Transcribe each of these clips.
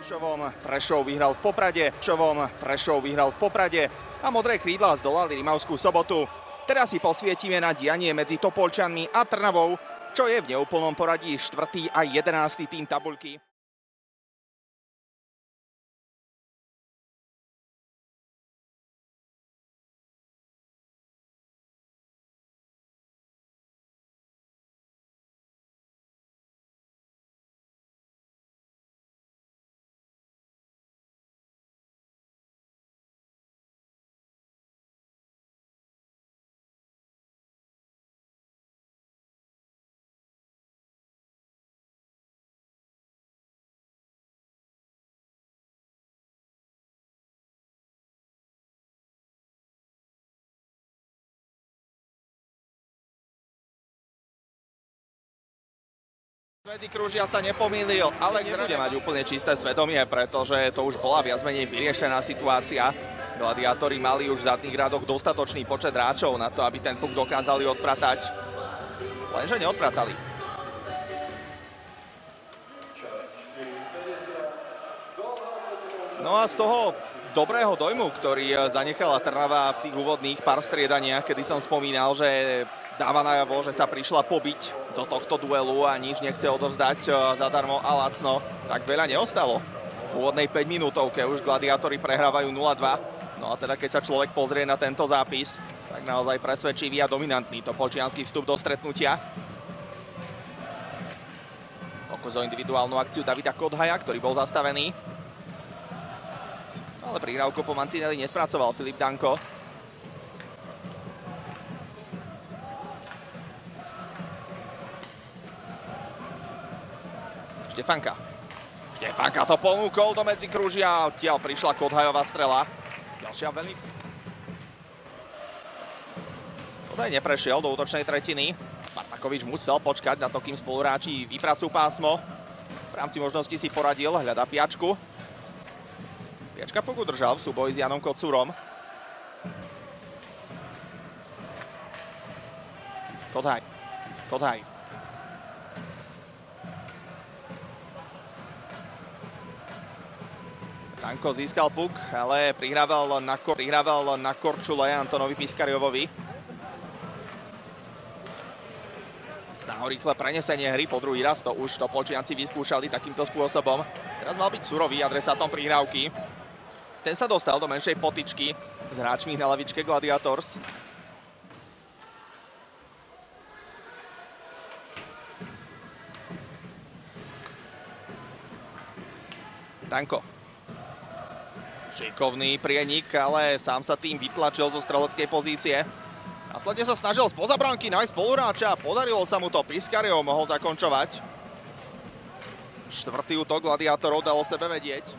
Prešov vyhral v Poprade a modré krídla zdolali Rimavskú Sobotu. Teraz si posvietime na dianie medzi Topolčanmi a Trnavou, čo je v neúplnom poradí 4. a 11. tým tabuľky. Medzikružia sa nepomýlil, ale nebude mať úplne čisté svedomie, pretože to už bola viac menej vyriešená situácia. Gladiátori mali už v zadných radoch dostatočný počet hráčov na to, aby ten puk dokázali odpratať. Lenže neodpratali. No a z toho dobrého dojmu, ktorý zanechala Trnava v tých úvodných pár striedaniach, kedy som spomínal, že dáva najavo, že sa prišla pobiť do tohto duelu a nič nechce odovzdať zadarmo a lacno, tak veľa neostalo. V úvodnej 5 minútovke už gladiátori prehrávajú 0-2. No a teda keď sa človek pozrie na tento zápis, tak naozaj presvedčivý a dominantný topolčiansky vstup do stretnutia. Pokus o individuálnu akciu Davida Kodhaja, ktorý bol zastavený. Ale prihrávku po mantineli nespracoval Filip Danko. Štefanka to ponúkol do medzikružia, odtiaľ prišla Kodhajová strela. Ďalšia veľmi... Kodhaj neprešiel do útočnej tretiny. Martakovič musel počkať na to, kým spoluhráči vypracujú pásmo. V rámci možnosti si poradil, hľadá Piačku. Piačka puk udržal v súboji s Janom Kocúrom. Kodhaj. Danko získal puk, ale prihrával na Korčule Antonovi Piskariovovi. Snaha rýchle prenesenie hry po druhý raz, to už Topolčianci vyskúšali takýmto spôsobom. Teraz mal byť surový adresátom prihrávky. Ten sa dostal do menšej potyčky s hráčmi na lavičke Gladiators. Danko. Šikovný prienik, ale sám sa tým vytlačil zo streleckej pozície. Následne sa snažil spoza bránky nájsť spoluhráča. Podarilo sa mu to, Piskariov mohol zakončovať. Štvrtý útok gladiátorov dalo sebe vedieť.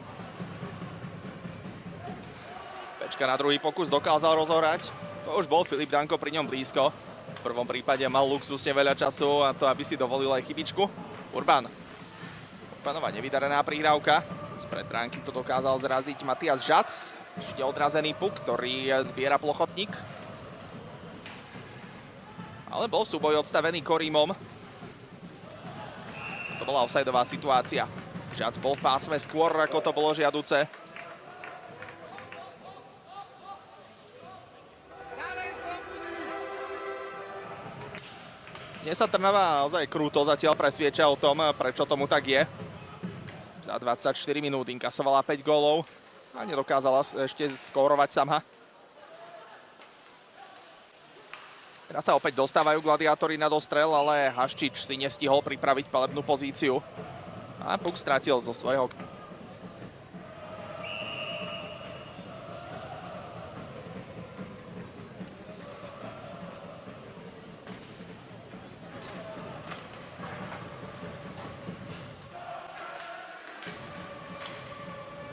Pečka na druhý pokus dokázal rozohrať. To už bol Filip Danko pri ňom blízko. V prvom prípade mal luxusne veľa času a to, aby si dovolil aj chybičku. Urbanova nevydarená prihrávka. Spred bránky to dokázal zraziť Matias Žac. Ešte odrazený puk, ktorý zbiera Plochotník. Ale bol súboj odstavený Korímom. To bola offsideová situácia. Žac bol v pásme skôr, ako to bolo žiaduce. Dnes sa Trnava naozaj krúto zatiaľ presvieča o tom, prečo tomu tak je. Za 24 minút inkasovala 5 gólov a nedokázala ešte skórovať sama. Teraz sa opäť dostávajú gladiátori na dostrel, ale Haščič si nestihol pripraviť palebnú pozíciu. A puk stratil zo svojho...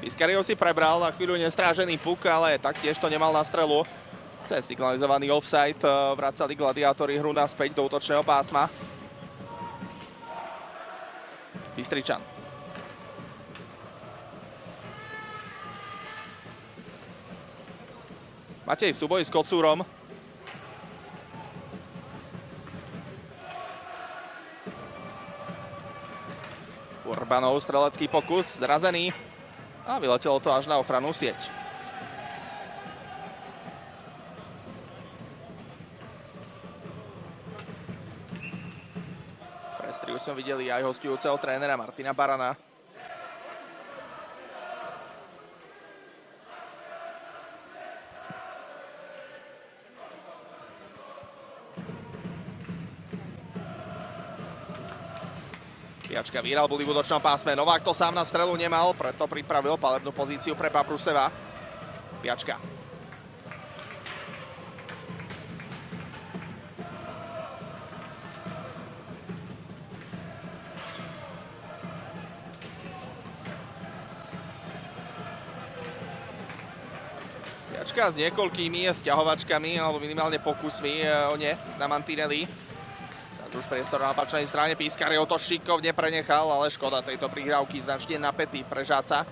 Piskariov si prebral na chvíľu nestrážený puk, ale taktiež to nemal na strelu. Cez signalizovaný offside vracali gladiátori hru naspäť do útočného pásma. Bystričan. Matej v súboji s Kocúrom. Urbanov strelecký pokus, zrazený. A vyletelo to až na ochrannú sieť. Prestriu sme videli aj hostujúceho trénera Martina Barana. Piačka vyhral boli v útočnom pásme. Novák to sám na strelu nemal, preto pripravil palebnú pozíciu pre Papruseva. Piačka. Piačka s niekoľkými sťahovačkami, alebo minimálne pokusmi o ne na mantineli. Už priestor na opačnej strane, Pískariov to šikovne prenechal, ale škoda tejto prihrávky, značne napätý pre Žáca.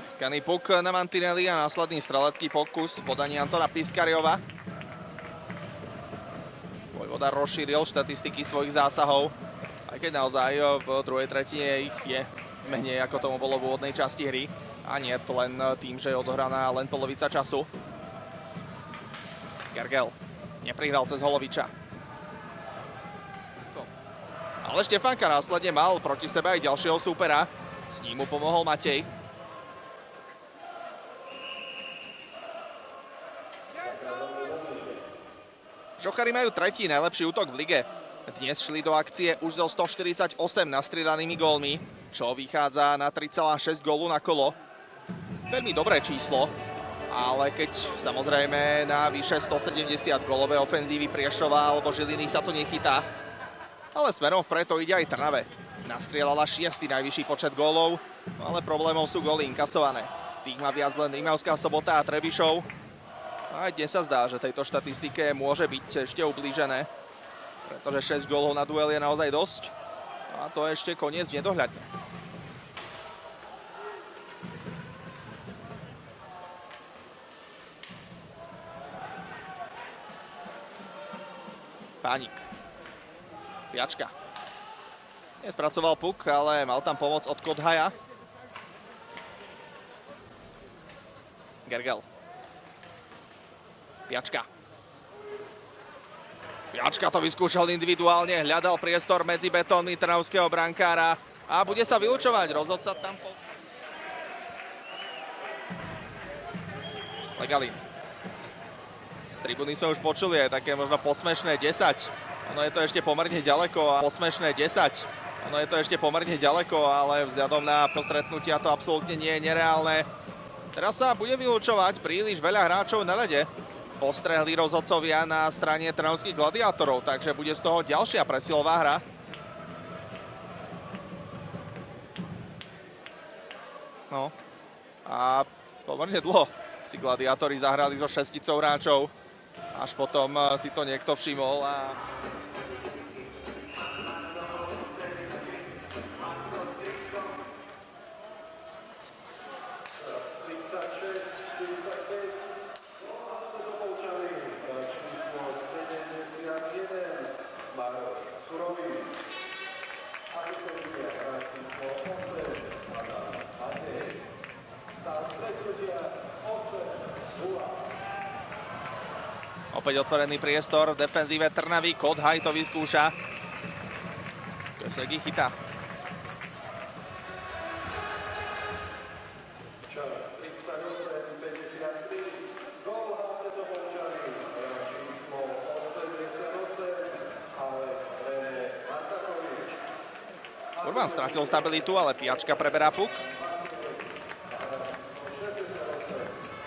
Získaný puk na mantineli a následný strelecký pokus v podaní Antona Pískariova. Vojvoda rozšíril štatistiky svojich zásahov. Aj keď naozaj v druhej tretine ich je menej, ako tomu bolo v úvodnej časti hry. A nie to len tým, že je odohraná len polovica času. Gergel neprihral cez Holoviča. Ale Štefánka následne mal proti sebe aj ďalšieho súpera. S ním mu pomohol Matej. Žochári majú tretí najlepší útok v lige. Dnes šli do akcie už zo 148 nastriedanými gólmi, čo vychádza na 3,6 gólu na kolo. Veľmi dobré číslo, ale keď samozrejme na vyše 170 gólové ofenzívy Priešova alebo Žiliny sa to nechytá. Ale smerom vpred to ide aj Trnave. Nastrieľala 6. najvyšší počet gólov, ale problémov sú góly inkasované. Tých má viac len Rimavská Sobota a Trebišov. Aj dnes sa zdá, že tejto štatistike môže byť ešte ublížené, pretože 6 gólov na duel je naozaj dosť. A to ešte koniec nedohľadne. Pánik. Piačka. Nespracoval puk, ale mal tam pomoc od Kodhaja. Gergel. Piačka. Piačka to vyskúšal individuálne, hľadal priestor medzi betónmi trnavského brankára a bude sa vylučovať. Rozhodca tam Legalín. Z tribúny sme už počuli aj také možno posmešné 10. Ono je to ešte pomerne ďaleko a posmešné 10. Ono je to ešte pomerne ďaleko, ale vzhľadom na postretnutia to absolútne nie je nereálne. Teraz sa bude vylučovať, príliš veľa hráčov na ľade. Postrehli rozhodcovia na strane trnavských gladiátorov, takže bude z toho ďalšia presilová hra. No a pomerne dlho si gladiátori zahrali so šesticou hráčov, až potom si to niekto všimol a opäť otvorený priestor v defenzíve Trnavy. Kodhaj to vyskúša. Kösegy chytá. Urban stratil stabilitu, ale Piačka preberá puk.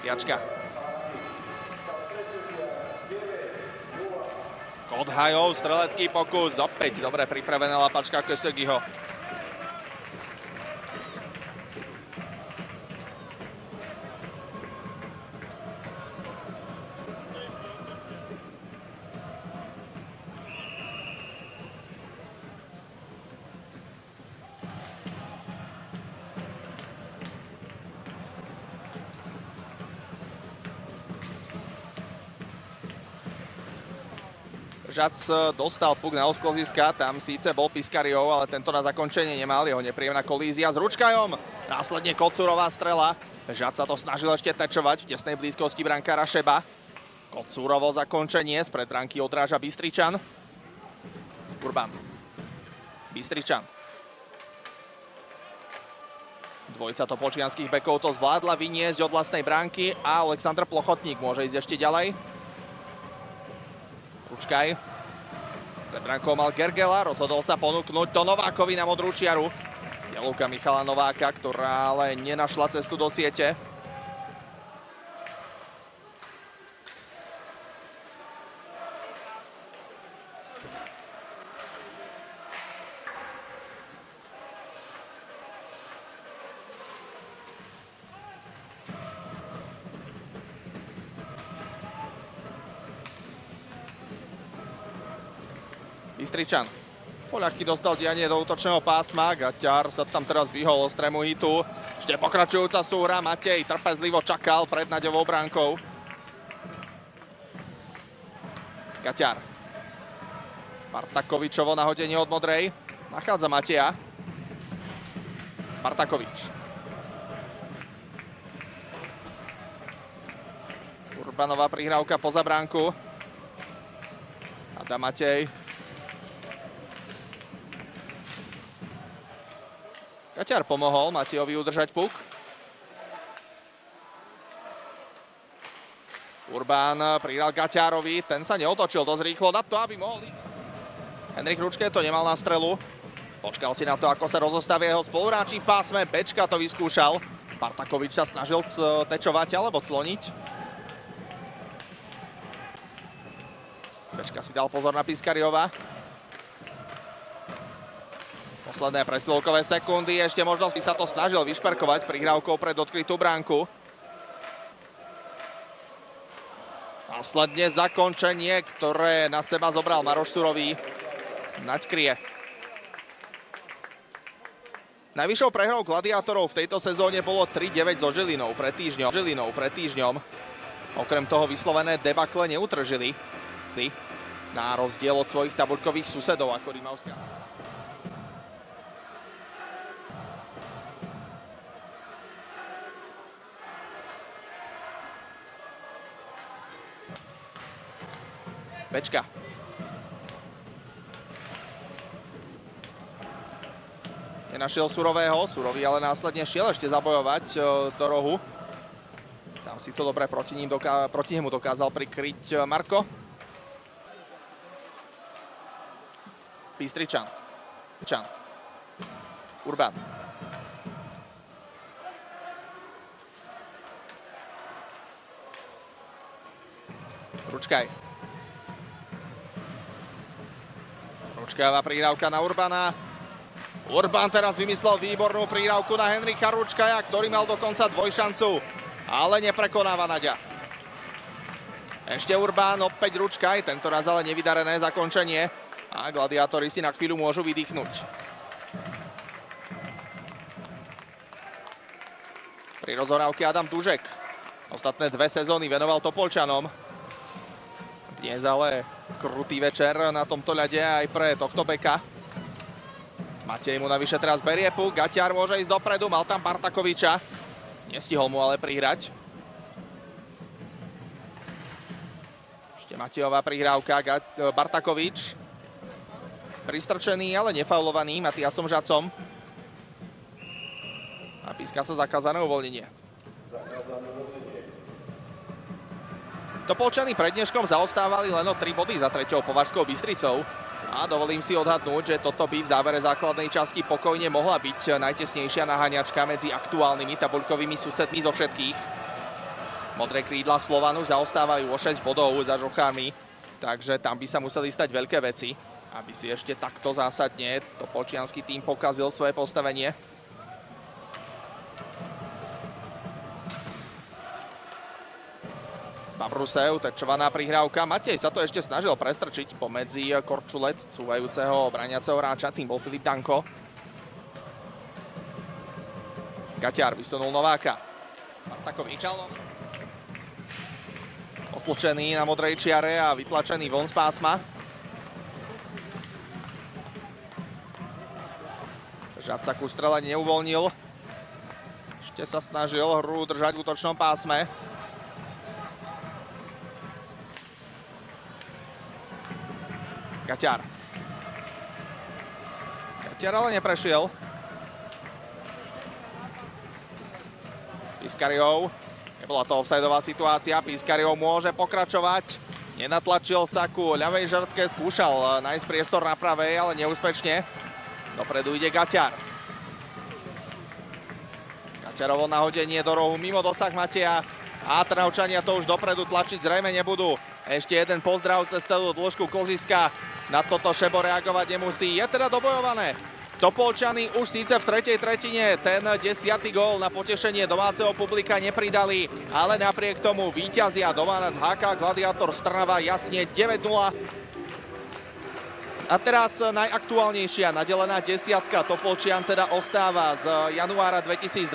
Piačka. Kodhajov, strelecký pokus, opäť dobre pripravená lapačka Kösegyho. Žac dostal puk na osklziska, tam síce bol Piskariov, ale tento na zakončenie nemal, jeho nepríjemná kolízia s Ručkajom. Následne Kocúrová strela. Žac sa to snažil ešte tečovať v tesnej blízkosti brankára Šeba. Kocúrovo zakončenie, spred branky odráža Bystričan. Urban. Bystričan. Dvojica topolčianskych bekov to zvládla vyniesť od vlastnej bránky a Alexander Plochotník môže ísť ešte ďalej. Ručkaj. Pred bránkou mal Gergela, rozhodol sa ponúknuť to Novákovi na modrú čiaru. Jalovka Michala Nováka, ktorá ale nenašla cestu do siete. Bystričan. Poľahky dostal dianie do útočného pásma. Gaťar sa tam teraz vyhol ostrému hitu. Ešte pokračujúca súhra. Matej trpezlivo čakal pred Naďovou bránkou. Gaťar. Bartakovičovo nahodenie od modrej. Nachádza Mateja. Bartakovič. Urbanová prihrávka poza bránku. Adam Matej. Gaťar pomohol Matejovi udržať puk. Urbán prihral Gaťarovi, ten sa neotočil dosť rýchlo na to, aby mohol... Henrik Ručke to nemal na strelu. Počkal si na to, ako sa rozostavia jeho spoluhráči v pásme. Bečka to vyskúšal. Bartakovič sa snažil tečovať alebo cloniť. Bečka si dal pozor na Piskariova. Posledné presilovkové sekundy, ešte možno by sa to snažil vyšperkovať prihrávkou pred odkrytú bránku. Následne zakončenie, ktoré na seba zobral Maroš Surový. Naď kryje. Najvyššou prehrou gladiátorov v tejto sezóne bolo 3-9 so Žilinou pred týždňom. Okrem toho vyslovené debakle neutržili. Na rozdiel od svojich tabuľkových susedov ako Rimavská. Bečka. Nenašiel Surového, Surový ale následne šiel ešte zabojovať do rohu. Tam si to dobre proti nemu dokázal prikryť Marko. Bystričan. Urban. Ručkaj. Ručkajová prihrávka na Urbana. Urban teraz vymyslel výbornú prihrávku na Henrika Ručkaja, ktorý mal dokonca dvojšancu, ale neprekonáva Naďa. Ešte Urban, opäť Ručkaj, tentoraz ale nevydarené zakončenie a gladiátori si na chvíľu môžu vydýchnuť. Pri rozhrávke Adam Dužek. Ostatné 2 sezóny venoval Topolčanom. Dnes ale krutý večer na tomto ľade aj pre tohto beka. Matej mu navyše teraz berie puk. Gaťar môže ísť dopredu, mal tam Bartakoviča. Nestihol mu ale prihrať. Ešte Matejová prihrávka. Bartakovič. Pristrčený, ale nefaulovaný Matiasom Žacom. A píska sa zakázané uvoľnenie. Topolčany pred dneškom zaostávali len o 3 body za 3. Považskou Bystricou. A dovolím si odhadnúť, že toto by v závere základnej časti pokojne mohla byť najtesnejšia naháňačka medzi aktuálnymi tabuľkovými susedmi zo všetkých. Modré krídla Slovanu zaostávajú o 6 bodov za žochármi, takže tam by sa museli stať veľké veci, aby si ešte takto zásadne topolčiansky tým pokazil svoje postavenie. Babrusev, tečovaná prihrávka. Matej sa to ešte snažil prestrčiť pomedzi korčulec cúvajúceho brániaceho hráča. Tým bol Filip Danko. Gaťar vysunul Nováka. Bartakovič. Otlčený na modrej čiare a vytlačený von z pásma. Žad sa ku strele neuvoľnil. Ešte sa snažil hru držať v útočnom pásme. Gaťar. Gaťar ale neprešiel. Piskariov. Nebola to offsideová situácia. Piskariov môže pokračovať. Nenatlačil sa ku ľavej žrtke. Skúšal nájsť priestor na pravej, ale neúspešne. Dopredu ide Gaťar. Gaťarovo nahodenie do rohu mimo dosah Mateja. A Trnavčania to už dopredu tlačiť zrejme nebudú. Ešte jeden pozdrav cez celú dĺžku klziska. Na toto Šebo reagovať nemusí. Je teda dobojované. Topolčany už síce v tretej tretine ten 10. gól na potešenie domáceho publika nepridali, ale napriek tomu víťazia doma nad HK Gladiátor z Trnava jasne 9-0. A teraz najaktuálnejšia nadelená desiatka Topolčian teda ostáva z januára 2020.